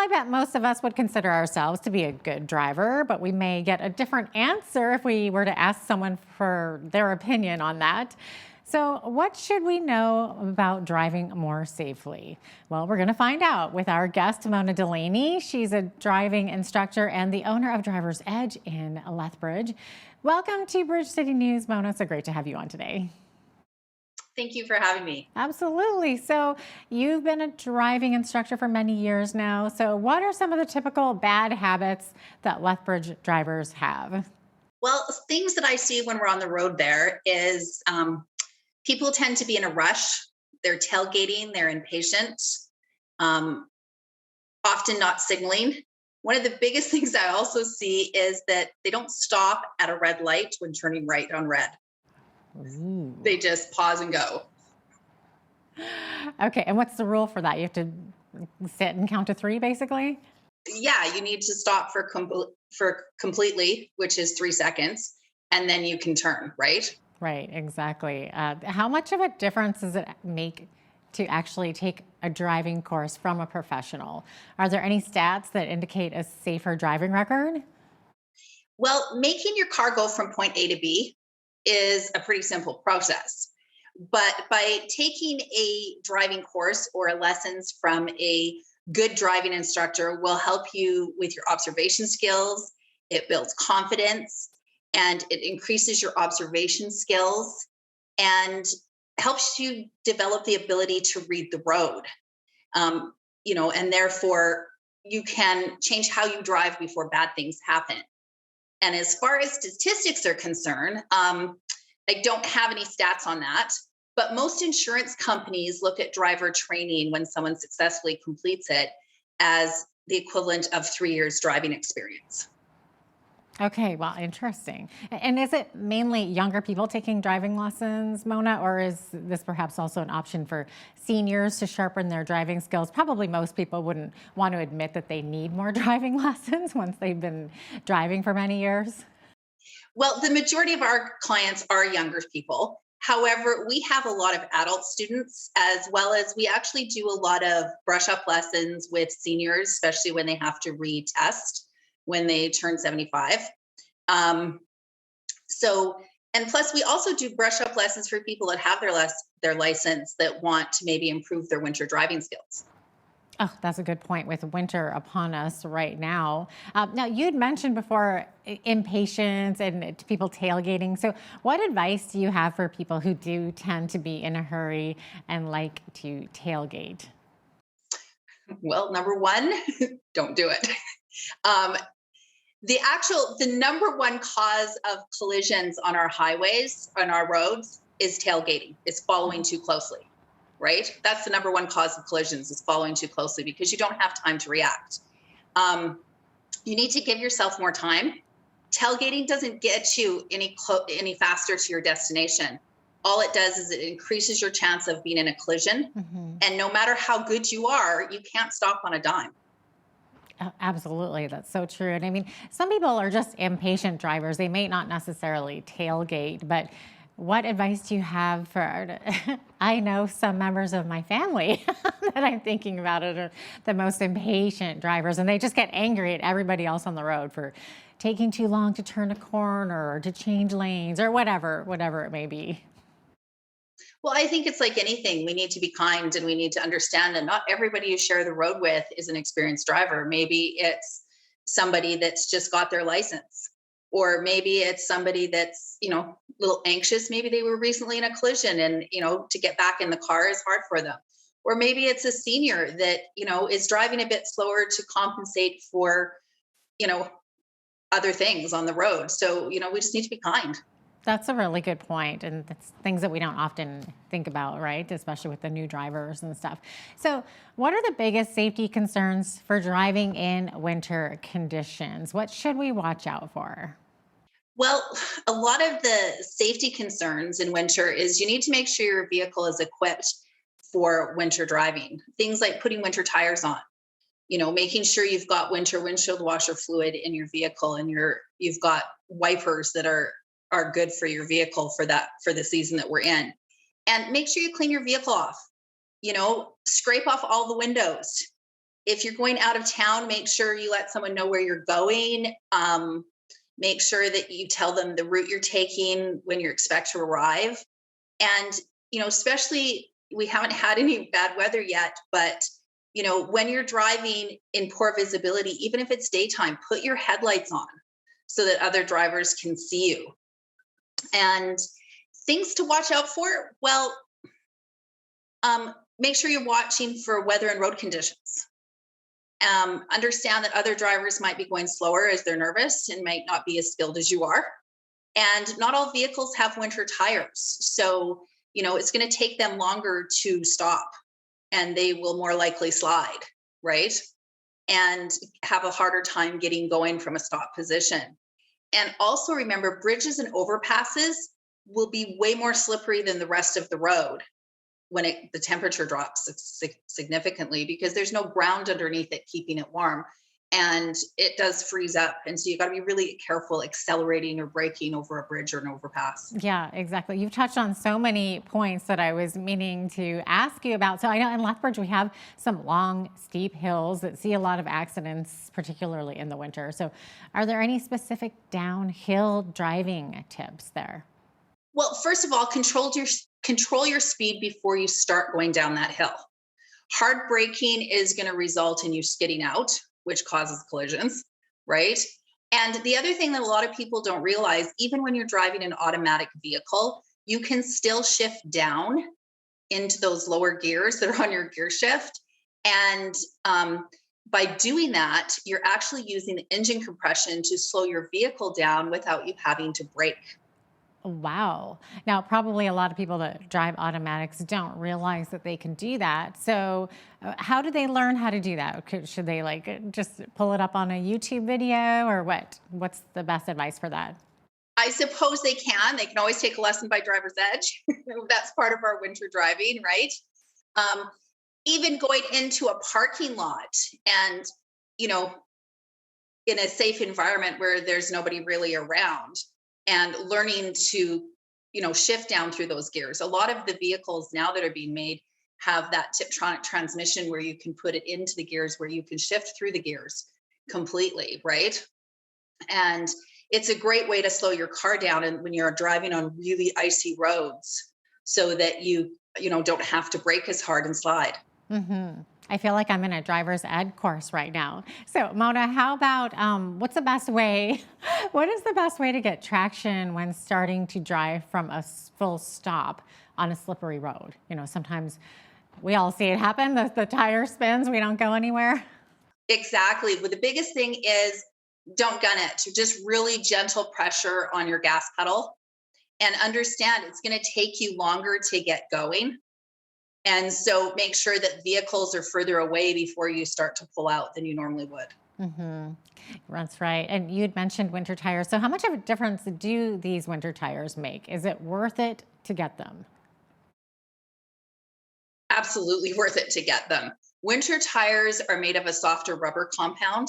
I bet most of us would consider ourselves to be a good driver, but we may get a different answer if we were to ask someone for their opinion on that. So, what should we know about driving more safely? Well, we're going to find out with our guest, Mona Delaney. She's a driving instructor and the owner of Driver's Edge in Lethbridge. Welcome to Bridge City News, Mona. So great to have you on today. Thank you for having me. Absolutely. So, you've been a driving instructor for many years now. So, what are some of the typical bad habits that Lethbridge drivers have? Well, things that I see when we're on the road there is people tend to be in a rush. They're tailgating, they're impatient, um, often not signaling. One of the biggest things I also see is that they don't stop at a red light when turning right on red. Ooh. They just pause and go. Okay. And what's the rule for that? You have to sit and count to three, basically? Yeah, you need to stop for completely, which is 3 seconds, and then you can turn, right? Right, exactly. How much of a difference does it make to actually take a driving course from a professional? Are there any stats that indicate a safer driving record? Well, making your car go from point A to B is a pretty simple process. But by taking a driving course or lessons from a good driving instructor will help you with your observation skills. It builds confidence and it increases your observation skills and helps you develop the ability to read the road. And therefore you can change how you drive before bad things happen. And as far as statistics are concerned, I don't have any stats on that, but most insurance companies look at driver training when someone successfully completes it as the equivalent of 3 years driving experience. Okay, well, interesting. And is it mainly younger people taking driving lessons, Mona, or is this perhaps also an option for seniors to sharpen their driving skills? Probably most people wouldn't want to admit that they need more driving lessons once they've been driving for many years. Well, the majority of our clients are younger people. However, we have a lot of adult students as well as we actually do a lot of brush up lessons with seniors, especially when they have to retest when they turn 75. Um, so, and plus, we also do brush up lessons for people that have their license that want to maybe improve their winter driving skills. Oh, that's a good point with winter upon us right now. Now, you'd mentioned before impatience and people tailgating. So, what advice do you have for people who do tend to be in a hurry and like to tailgate? Well, number one, don't do it. Um, the number one cause of collisions on our highways, on our roads, is tailgating, is following too closely, right? That's the number one cause of collisions, is following too closely because you don't have time to react. Um, you need to give yourself more time. Tailgating doesn't get you any faster to your destination. All it does is it increases your chance of being in a collision. Mhm. And no matter how good you are, you can't stop on a dime. Absolutely, that's so true. And I mean, some people are just impatient drivers. They may not necessarily tailgate, but what advice do you have for? I know some members of my family that I'm thinking about it are the most impatient drivers, and they just get angry at everybody else on the road for taking too long to turn a corner or to change lanes or whatever it may be. Well, I think it's like anything. We need to be kind and we need to understand that not everybody you share the road with is an experienced driver. Maybe it's somebody that's just got their license, or maybe it's somebody that's, a little anxious. Maybe they were recently in a collision and, to get back in the car is hard for them. Or maybe it's a senior that, is driving a bit slower to compensate for, you know, other things on the road. So, we just need to be kind. That's a really good point, and that's things that we don't often think about, right? Especially with the new drivers and stuff. So, what are the biggest safety concerns for driving in winter conditions? What should we watch out for? Well, a lot of the safety concerns in winter is you need to make sure your vehicle is equipped for winter driving. Things like putting winter tires on, making sure you've got winter windshield washer fluid in your vehicle and you've got wipers that are good for your vehicle for the season that we're in. And make sure you clean your vehicle off. Scrape off all the windows. If you're going out of town, make sure you let someone know where you're going. Make sure that you tell them the route you're taking, when you expect to arrive. And, especially we haven't had any bad weather yet, but, when you're driving in poor visibility, even if it's daytime, put your headlights on so that other drivers can see you. And things to watch out for, well, make sure you're watching for weather and road conditions. Understand that other drivers might be going slower as they're nervous and might not be as skilled as you are. And not all vehicles have winter tires. So, it's going to take them longer to stop and they will more likely slide, right? And have a harder time getting going from a stop position. And also remember, bridges and overpasses will be way more slippery than the rest of the road when the temperature drops significantly, because there's no ground underneath it keeping it warm, and it does freeze up. And so you got to be really careful accelerating or braking over a bridge or an overpass. Yeah, exactly. You've touched on so many points that I was meaning to ask you about. So I know in Lethbridge we have some long, steep hills that see a lot of accidents, particularly in the winter. So are there any specific downhill driving tips there? Well, first of all, control your speed before you start going down that hill. Hard braking is going to result in you skidding out, which causes collisions, right? And the other thing that a lot of people don't realize, even when you're driving an automatic vehicle, you can still shift down into those lower gears that are on your gear shift. And by doing that, you're actually using the engine compression to slow your vehicle down without you having to brake. Wow. Now, probably a lot of people that drive automatics don't realize that they can do that. So, how do they learn how to do that? Should they just pull it up on a YouTube video, or what? What's the best advice for that? I suppose they can. They can always take a lesson by driver's edge. That's part of our winter driving, right? Um, Even going into a parking lot and, you know, in a safe environment where there's nobody really around, and learning to, shift down through those gears. A lot of the vehicles now that are being made have that Tiptronic transmission where you can put it into the gears, where you can shift through the gears completely, right? And it's a great way to slow your car down and when you're driving on really icy roads, so that you don't have to brake as hard and slide. I feel like I'm in a driver's ed course right now. So, Mona, how about what's the best way? What is the best way to get traction when starting to drive from a full stop on a slippery road? Sometimes we all see it happen. The tire spins, we don't go anywhere. Exactly. But the biggest thing is, don't gun it. Just really gentle pressure on your gas pedal, and understand it's going to take you longer to get going. And so make sure that vehicles are further away before you start to pull out than you normally would. hmm That's right. And you'd mentioned winter tires. So, how much of a difference do these winter tires make? Is it worth it to get them? Absolutely worth it to get them. Winter tires are made of a softer rubber compound,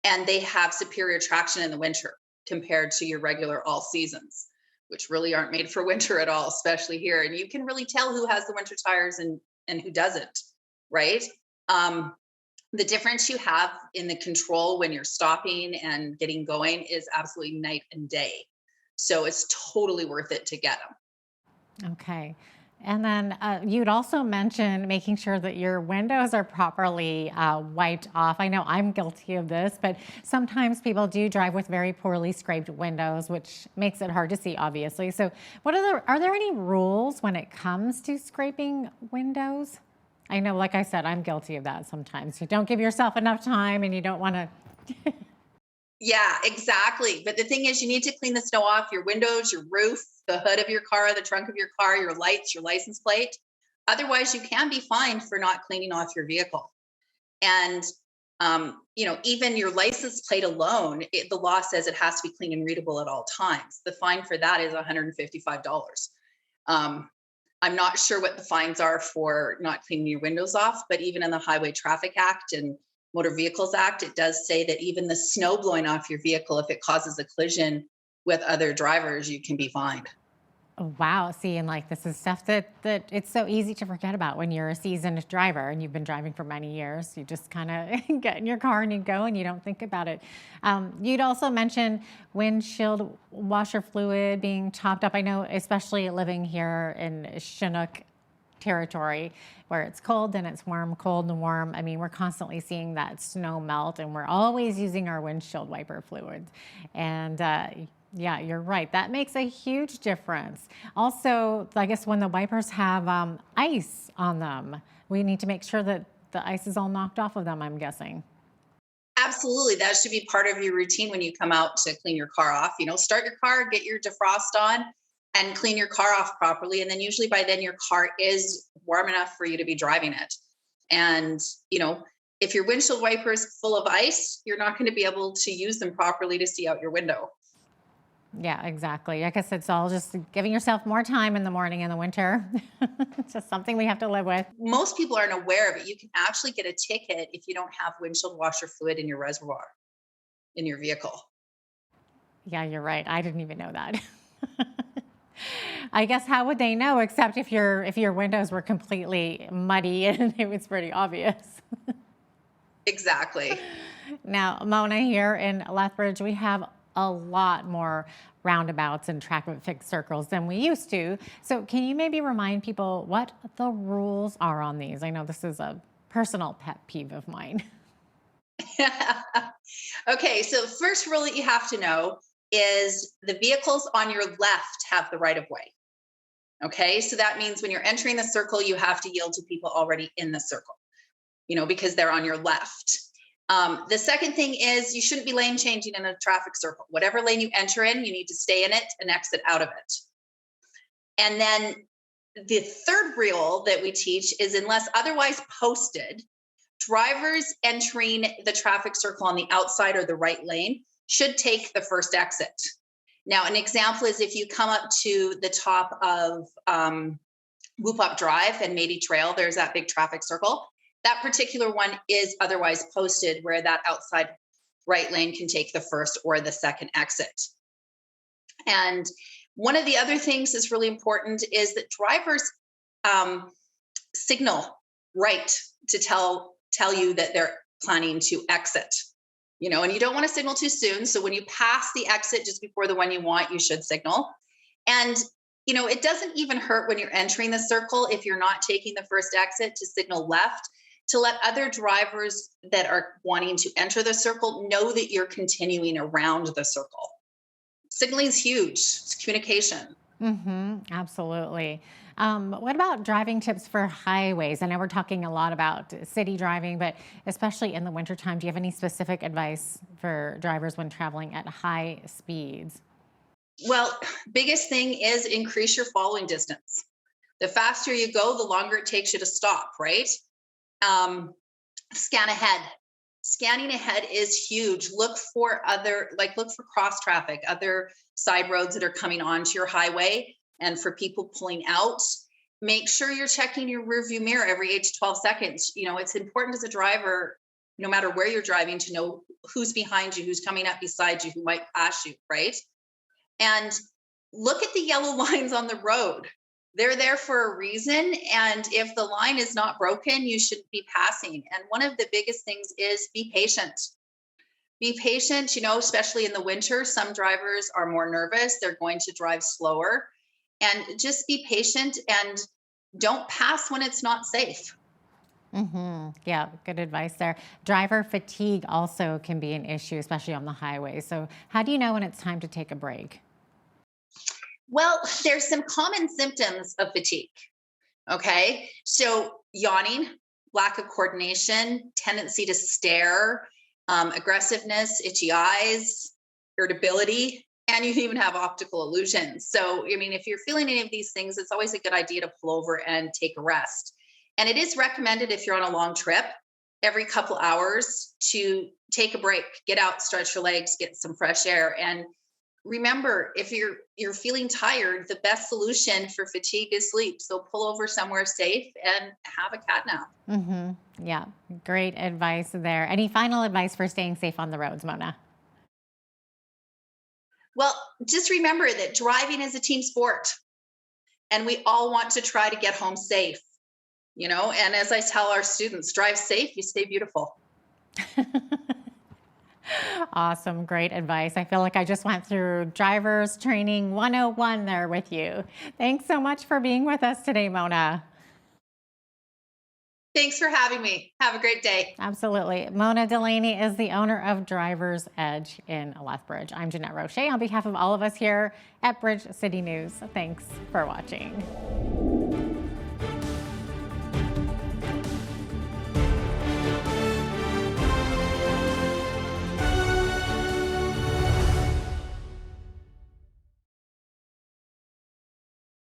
and they have superior traction in the winter compared to your regular all seasons, which really aren't made for winter at all, especially here. And you can really tell who has the winter tires and who doesn't, right? Um, the difference you have in the control when you're stopping and getting going is absolutely night and day. So it's totally worth it to get them. Okay. And then you'd also mentioned making sure that your windows are properly wiped off. I know I'm guilty of this, but sometimes people do drive with very poorly scraped windows, which makes it hard to see, obviously. So, are there any rules when it comes to scraping windows? I know, like I said, I'm guilty of that sometimes. You don't give yourself enough time and you don't want to. Yeah, exactly. But the thing is, you need to clean the snow off your windows, your roof, the hood of your car, the trunk of your car, your lights, your license plate. Otherwise, you can be fined for not cleaning off your vehicle. And, even your license plate alone, the law says it has to be clean and readable at all times. The fine for that is $155. Um, I'm not sure what the fines are for not cleaning your windows off, but even in the Highway Traffic Act and Motor Vehicles Act, it does say that even the snow blowing off your vehicle, if it causes a collision with other drivers, you can be fined. Oh, wow. See, and like this is stuff that it's so easy to forget about when you're a seasoned driver and you've been driving for many years. You just kind of get in your car and you go and you don't think about it. You'd also mentioned windshield washer fluid being topped up. I know, especially living here in Chinook territory where it's cold and it's warm, cold and warm. I mean, we're constantly seeing that snow melt and we're always using our windshield wiper fluids. And yeah, you're right. That makes a huge difference. Also, I guess when the wipers have ice on them, we need to make sure that the ice is all knocked off of them, I'm guessing. Absolutely. That should be part of your routine when you come out to clean your car off. Start your car, get your defrost on, and clean your car off properly. And then usually by then your car is warm enough for you to be driving it. And, if your windshield wiper is full of ice, you're not going to be able to use them properly to see out your window. Yeah, exactly. I guess it's all just giving yourself more time in the morning in the winter. It's just something we have to live with. Most people aren't aware of it. You can actually get a ticket if you don't have windshield washer fluid in your reservoir in your vehicle. Yeah, you're right. I didn't even know that. I guess how would they know except if your windows were completely muddy and it was pretty obvious. Exactly. Now, Mona, here in Lethbridge, we have a lot more roundabouts and traffic circles than we used to. So can you maybe remind people what the rules are on these? I know this is a personal pet peeve of mine. Okay, so first rule that you have to know is the vehicles on your left have the right of way. Okay, so that means when you're entering the circle, you have to yield to people already in the circle, because they're on your left. The second thing is you shouldn't be lane changing in a traffic circle. Whatever lane you enter in, you need to stay in it and exit out of it. And then the third rule that we teach is unless otherwise posted, drivers entering the traffic circle on the outside or the right lane should take the first exit. Now, an example is if you come up to the top of Whoop Up Drive and Mady Trail, there's that big traffic circle. That particular one is otherwise posted where that outside right lane can take the first or the second exit. And one of the other things that's really important is that drivers signal right to tell you that they're planning to exit. And you don't want to signal too soon. So when you pass the exit just before the one you want, you should signal. And it doesn't even hurt when you're entering the circle if you're not taking the first exit to signal left to let other drivers that are wanting to enter the circle know that you're continuing around the circle. Signaling is huge. It's communication. Absolutely. What about driving tips for highways? I know we're talking a lot about city driving, but especially in the wintertime, do you have any specific advice for drivers when traveling at high speeds? Well, biggest thing is increase your following distance. The faster you go, the longer it takes you to stop, right? Scan ahead. Scanning ahead is huge. Look for cross traffic, other side roads that are coming onto your highway, and for people pulling out. Make sure you're checking your rearview mirror every 8 to 12 seconds. It's important as a driver, no matter where you're driving, to know who's behind you, who's coming up beside you, who might pass you, right? And look at the yellow lines on the road. They're there for a reason. And if the line is not broken, you should be passing. And one of the biggest things is be patient. Be patient, especially in the winter. Some drivers are more nervous. They're going to drive slower. And just be patient and don't pass when it's not safe. Yeah, good advice there. Driver fatigue also can be an issue, especially on the highway. So how do you know when it's time to take a break? Well, there's some common symptoms of fatigue. Okay. So yawning, lack of coordination, tendency to stare, aggressiveness, itchy eyes, irritability, and you can even have optical illusions. So, if you're feeling any of these things, it's always a good idea to pull over and take a rest. And it is recommended if you're on a long trip every couple hours to take a break, get out, stretch your legs, get some fresh air. And remember, if you're feeling tired, the best solution for fatigue is sleep. So pull over somewhere safe and have a cat nap. Yeah, great advice there. Any final advice for staying safe on the roads, Mona? Well, just remember that driving is a team sport. and we all want to try to get home safe, and as I tell our students, drive safe, you stay beautiful. Awesome. Great advice. I feel like I just went through driver's training 101 there with you. Thanks so much for being with us today, Mona. Thanks for having me. Have a great day. Absolutely. Mona Delaney is the owner of Driver's Edge in Lethbridge. I'm Jeanette Roche on behalf of all of us here at Bridge City News. Thanks for watching.